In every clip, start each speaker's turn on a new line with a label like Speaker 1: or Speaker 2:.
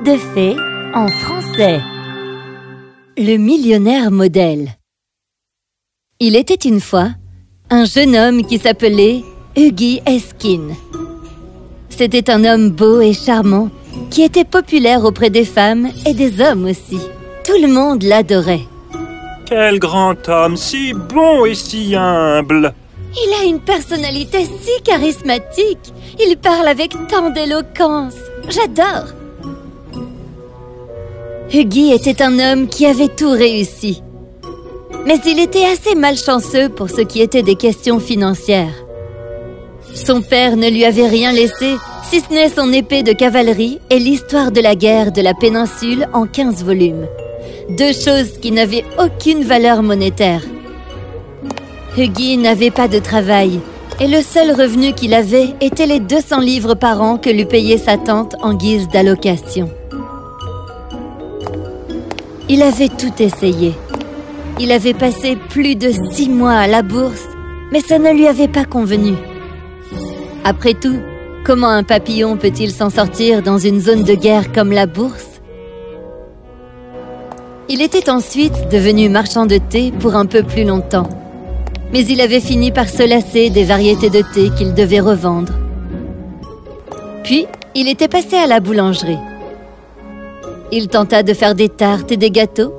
Speaker 1: Conte de fées en français. Le millionnaire modèle. Il était une fois un jeune homme qui s'appelait Huggy Eskin. C'était un homme beau et charmant qui était populaire auprès des femmes et des hommes aussi. Tout le monde l'adorait.
Speaker 2: Quel grand homme, si bon et si humble!
Speaker 1: Il a une personnalité si charismatique. Il parle avec tant d'éloquence. J'adore. Huggy était un homme qui avait tout réussi. Mais il était assez malchanceux pour ce qui était des questions financières. Son père ne lui avait rien laissé, si ce n'est son épée de cavalerie et l'histoire de la guerre de la péninsule en 15 volumes. Deux choses qui n'avaient aucune valeur monétaire. Huggy n'avait pas de travail et le seul revenu qu'il avait était les 200 livres par an que lui payait sa tante en guise d'allocation. Il avait tout essayé. Il avait passé plus de 6 mois à la bourse, mais ça ne lui avait pas convenu. Après tout, comment un papillon peut-il s'en sortir dans une zone de guerre comme la bourse? Il était ensuite devenu marchand de thé pour un peu plus longtemps. Mais il avait fini par se lasser des variétés de thé qu'il devait revendre. Puis, il était passé à la boulangerie. Il tenta de faire des tartes et des gâteaux,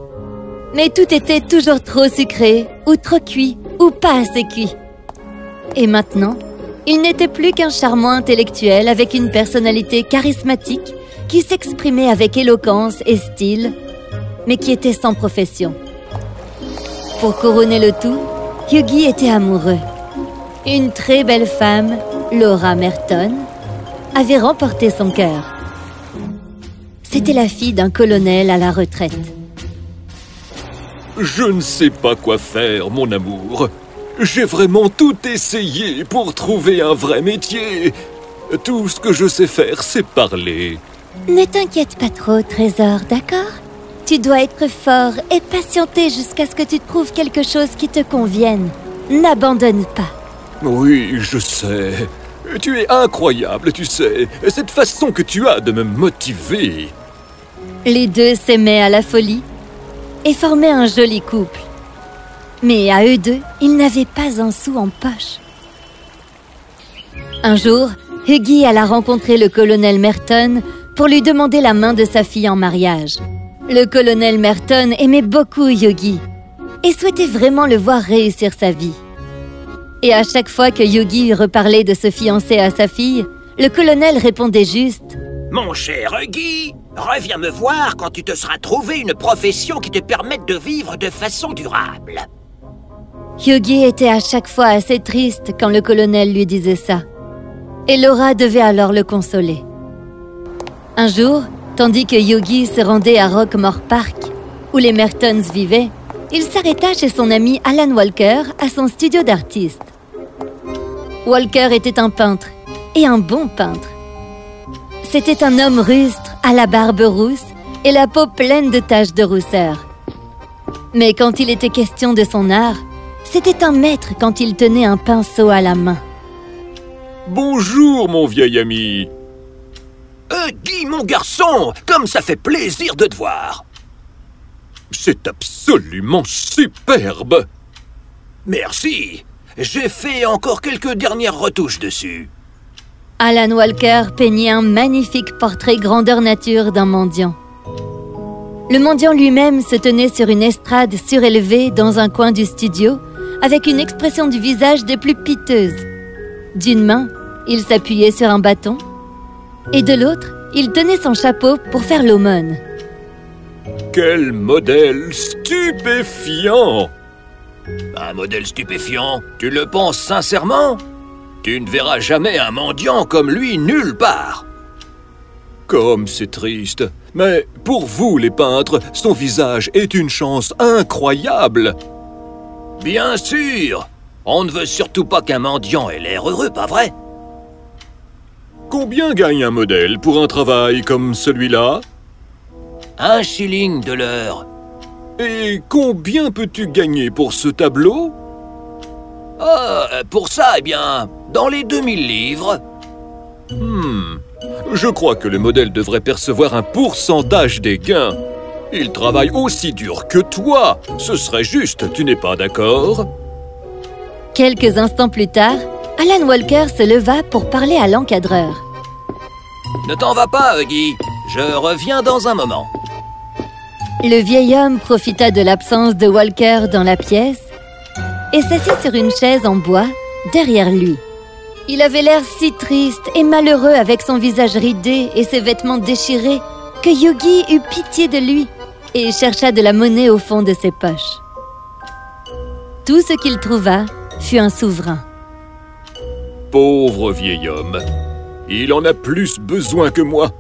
Speaker 1: mais tout était toujours trop sucré, ou trop cuit, ou pas assez cuit. Et maintenant, il n'était plus qu'un charmant intellectuel avec une personnalité charismatique qui s'exprimait avec éloquence et style, mais qui était sans profession. Pour couronner le tout, Huggy était amoureux. Une très belle femme, Laura Merton, avait remporté son cœur. C'était la fille d'un colonel à la retraite.
Speaker 3: Je ne sais pas quoi faire, mon amour. J'ai vraiment tout essayé pour trouver un vrai métier. Tout ce que je sais faire, c'est parler.
Speaker 1: Ne t'inquiète pas trop, Trésor, d'accord? Tu dois être fort et patienter jusqu'à ce que tu trouves quelque chose qui te convienne. N'abandonne pas.
Speaker 3: Oui, je sais. Tu es incroyable, tu sais. Cette façon que tu as de me motiver.
Speaker 1: Les deux s'aimaient à la folie et formaient un joli couple. Mais à eux deux, ils n'avaient pas un sou en poche. Un jour, Huggy alla rencontrer le colonel Merton pour lui demander la main de sa fille en mariage. Le colonel Merton aimait beaucoup Huggy et souhaitait vraiment le voir réussir sa vie. Et à chaque fois que Huggy reparlait de se fiancer à sa fille, le colonel répondait juste «
Speaker 4: Mon cher Huggy, reviens me voir quand tu te seras trouvé une profession qui te permette de vivre de façon durable. »
Speaker 1: Huggy était à chaque fois assez triste quand le colonel lui disait ça. Et Laura devait alors le consoler. Un jour, tandis que Huggy se rendait à Rockmore Park, où les Mertons vivaient, il s'arrêta chez son ami Alan Walker à son studio d'artiste. Walker était un peintre, et un bon peintre. C'était un homme rustre, à la barbe rousse et la peau pleine de taches de rousseur. Mais quand il était question de son art, c'était un maître quand il tenait un pinceau à la main.
Speaker 3: Bonjour, mon vieil ami.
Speaker 4: Huggy, mon garçon, comme ça fait plaisir de te voir.
Speaker 3: C'est absolument superbe.
Speaker 4: Merci. J'ai fait encore quelques dernières retouches dessus.
Speaker 1: Alan Walker peignait un magnifique portrait grandeur nature d'un mendiant. Le mendiant lui-même se tenait sur une estrade surélevée dans un coin du studio, avec une expression du visage des plus piteuses. D'une main, il s'appuyait sur un bâton, et de l'autre, il tenait son chapeau pour faire l'aumône.
Speaker 3: Quel modèle stupéfiant!
Speaker 4: Un modèle stupéfiant, tu le penses sincèrement? Tu ne verras jamais un mendiant comme lui nulle part.
Speaker 3: Comme c'est triste. Mais pour vous, les peintres, son visage est une chance incroyable.
Speaker 4: Bien sûr! On ne veut surtout pas qu'un mendiant ait l'air heureux, pas vrai?
Speaker 3: Combien gagne un modèle pour un travail comme celui-là?
Speaker 4: 1 shilling de l'heure.
Speaker 3: Et combien peux-tu gagner pour ce tableau?
Speaker 4: Pour ça, eh bien, dans les 2000 livres.
Speaker 3: Je crois que le modèle devrait percevoir un pourcentage des gains. Il travaille aussi dur que toi. Ce serait juste, tu n'es pas d'accord?
Speaker 1: Quelques instants plus tard, Alan Walker se leva pour parler à l'encadreur.
Speaker 4: Ne t'en va pas, Huggy. Je reviens dans un moment.
Speaker 1: Le vieil homme profita de l'absence de Walker dans la pièce et s'assit sur une chaise en bois derrière lui. Il avait l'air si triste et malheureux avec son visage ridé et ses vêtements déchirés que Huggy eut pitié de lui et chercha de la monnaie au fond de ses poches. Tout ce qu'il trouva fut un souverain.
Speaker 3: Pauvre vieil homme. Il en a plus besoin que moi.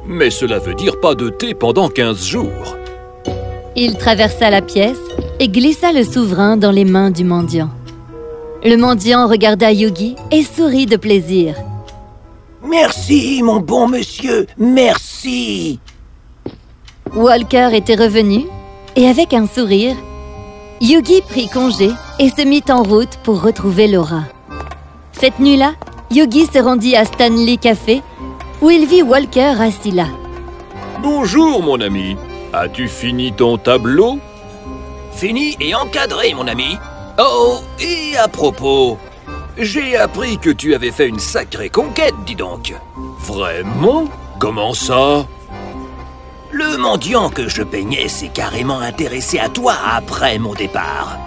Speaker 3: Mais cela veut dire pas de thé pendant 15 jours.
Speaker 1: Il traversa la pièce et glissa le souverain dans les mains du mendiant. Le mendiant regarda Huggy et sourit de plaisir.
Speaker 4: « Merci, mon bon monsieur, merci !»
Speaker 1: Walker était revenu et avec un sourire, Huggy prit congé et se mit en route pour retrouver Laura. Cette nuit-là, Huggy se rendit à Stanley Café où il vit Walker assis là.
Speaker 3: « Bonjour, mon ami. As-tu fini ton tableau ?»«
Speaker 4: Fini et encadré, mon ami. Oh, et à propos, j'ai appris que tu avais fait une sacrée conquête, dis donc. »«
Speaker 3: Vraiment? Comment ça ?»
Speaker 4: Le mendiant que je peignais s'est carrément intéressé à toi après mon départ.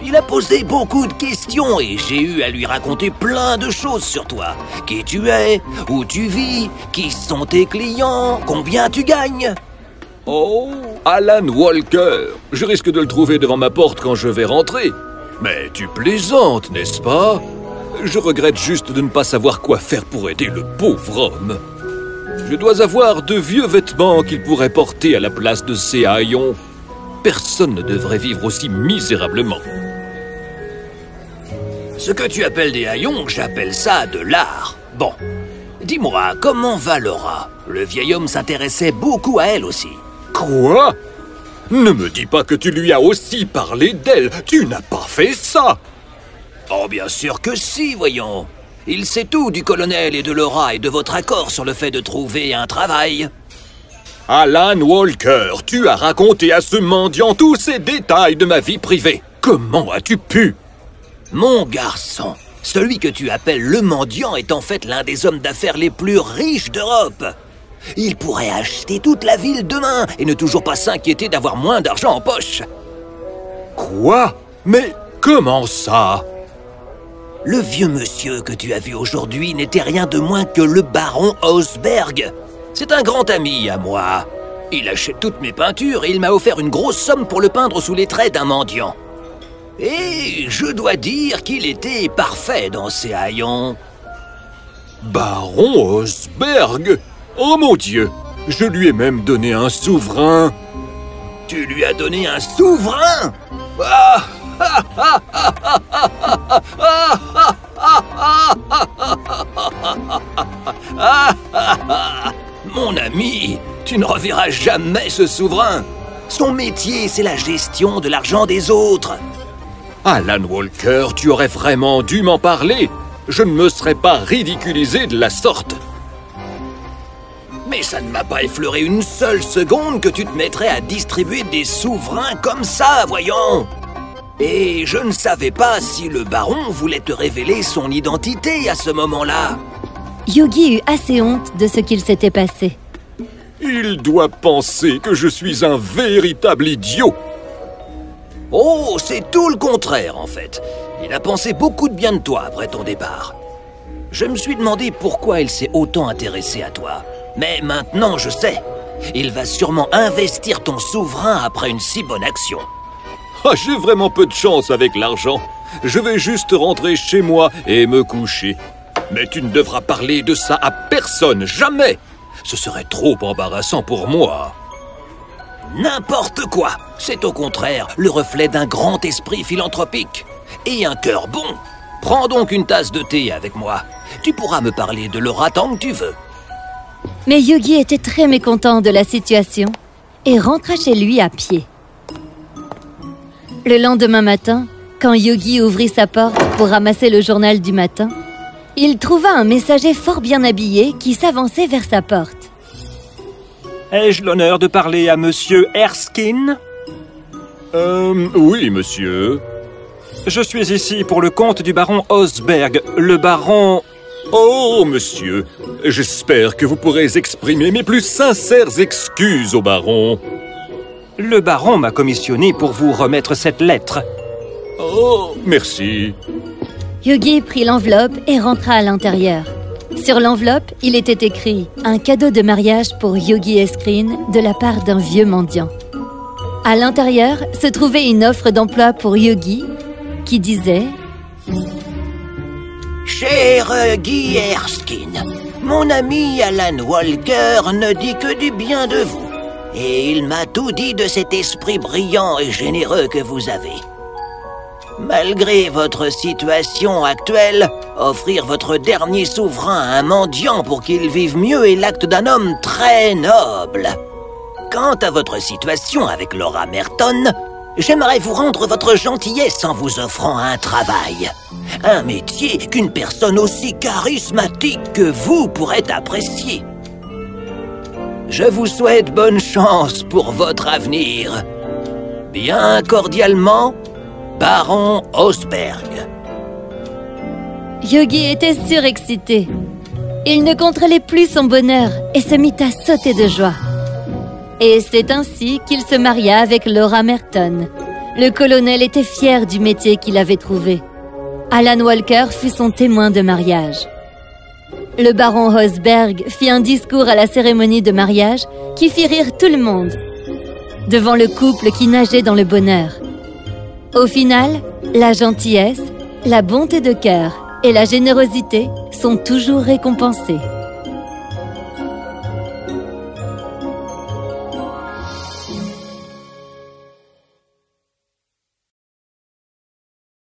Speaker 4: Il a posé beaucoup de questions et j'ai eu à lui raconter plein de choses sur toi. Qui tu es, où tu vis, qui sont tes clients, combien tu gagnes.
Speaker 3: Oh, Alan Walker. Je risque de le trouver devant ma porte quand je vais rentrer. Mais tu plaisantes, n'est-ce pas? Je regrette juste de ne pas savoir quoi faire pour aider le pauvre homme. Je dois avoir de vieux vêtements qu'il pourrait porter à la place de ses haillons. Personne ne devrait vivre aussi misérablement.
Speaker 4: Ce que tu appelles des haillons, j'appelle ça de l'art. Bon, dis-moi, comment va Laura? Le vieil homme s'intéressait beaucoup à elle aussi.
Speaker 3: Quoi? Ne me dis pas que tu lui as aussi parlé d'elle. Tu n'as pas fait ça.
Speaker 4: Oh, bien sûr que si, voyons. Il sait tout du colonel et de Laura et de votre accord sur le fait de trouver un travail.
Speaker 3: Alan Walker, tu as raconté à ce mendiant tous ces détails de ma vie privée. Comment as-tu pu?
Speaker 4: Mon garçon, celui que tu appelles le mendiant est en fait l'un des hommes d'affaires les plus riches d'Europe. Il pourrait acheter toute la ville demain et ne toujours pas s'inquiéter d'avoir moins d'argent en poche.
Speaker 3: Quoi? Mais comment ça?
Speaker 4: Le vieux monsieur que tu as vu aujourd'hui n'était rien de moins que le baron Osberg. C'est un grand ami à moi. Il achète toutes mes peintures et il m'a offert une grosse somme pour le peindre sous les traits d'un mendiant. Et je dois dire qu'il était parfait dans ses haillons.
Speaker 3: Baron Osberg? Oh mon Dieu! Je lui ai même donné un souverain.
Speaker 4: Tu lui as donné un souverain? Mon ami, tu ne reverras jamais ce souverain. Son métier, c'est la gestion de l'argent des autres.
Speaker 3: Alan Walker, tu aurais vraiment dû m'en parler. Je ne me serais pas ridiculisé de la sorte.
Speaker 4: Mais ça ne m'a pas effleuré une seule seconde que tu te mettrais à distribuer des souverains comme ça, voyons. Et je ne savais pas si le baron voulait te révéler son identité à ce moment-là.
Speaker 1: Huggy eut assez honte de ce qu'il s'était passé.
Speaker 3: Il doit penser que je suis un véritable idiot.
Speaker 4: Oh, c'est tout le contraire, en fait. Il a pensé beaucoup de bien de toi après ton départ. Je me suis demandé pourquoi il s'est autant intéressé à toi. Mais maintenant, je sais. Il va sûrement investir ton souverain après une si bonne action.
Speaker 3: Ah, j'ai vraiment peu de chance avec l'argent. Je vais juste rentrer chez moi et me coucher. Mais tu ne devras parler de ça à personne, jamais. Ce serait trop embarrassant pour moi.
Speaker 4: N'importe quoi. C'est au contraire le reflet d'un grand esprit philanthropique. Et un cœur bon. Prends donc une tasse de thé avec moi. Tu pourras me parler de Laura tant que tu veux.
Speaker 1: Mais Huggy était très mécontent de la situation et rentra chez lui à pied. Le lendemain matin, quand Huggy ouvrit sa porte pour ramasser le journal du matin, il trouva un messager fort bien habillé qui s'avançait vers sa porte.
Speaker 2: Ai-je l'honneur de parler à Monsieur Erskine?
Speaker 3: Oui, monsieur.
Speaker 2: Je suis ici pour le compte du baron Osberg, le baron...
Speaker 3: Oh, monsieur, j'espère que vous pourrez exprimer mes plus sincères excuses au baron.
Speaker 2: Le baron m'a commissionné pour vous remettre cette lettre.
Speaker 3: Oh, merci.
Speaker 1: Yogi prit l'enveloppe et rentra à l'intérieur. Sur l'enveloppe, il était écrit « Un cadeau de mariage pour Yogi Erskine de la part d'un vieux mendiant ». À l'intérieur se trouvait une offre d'emploi pour Yogi qui disait
Speaker 4: « Cher Guy Erskine, mon ami Alan Walker ne dit que du bien de vous. Et il m'a tout dit de cet esprit brillant et généreux que vous avez. Malgré votre situation actuelle, offrir votre dernier souverain à un mendiant pour qu'il vive mieux est l'acte d'un homme très noble. Quant à votre situation avec Laura Merton, j'aimerais vous rendre votre gentillesse en vous offrant un travail. Un métier qu'une personne aussi charismatique que vous pourrait apprécier. Je vous souhaite bonne chance pour votre avenir. Bien cordialement, Baron Osberg.
Speaker 1: Yogi était surexcité. Il ne contrôlait plus son bonheur et se mit à sauter de joie. Et c'est ainsi qu'il se maria avec Laura Merton. Le colonel était fier du métier qu'il avait trouvé. Alan Walker fut son témoin de mariage. Le baron Osberg fit un discours à la cérémonie de mariage qui fit rire tout le monde, devant le couple qui nageait dans le bonheur. Au final, la gentillesse, la bonté de cœur et la générosité sont toujours récompensées.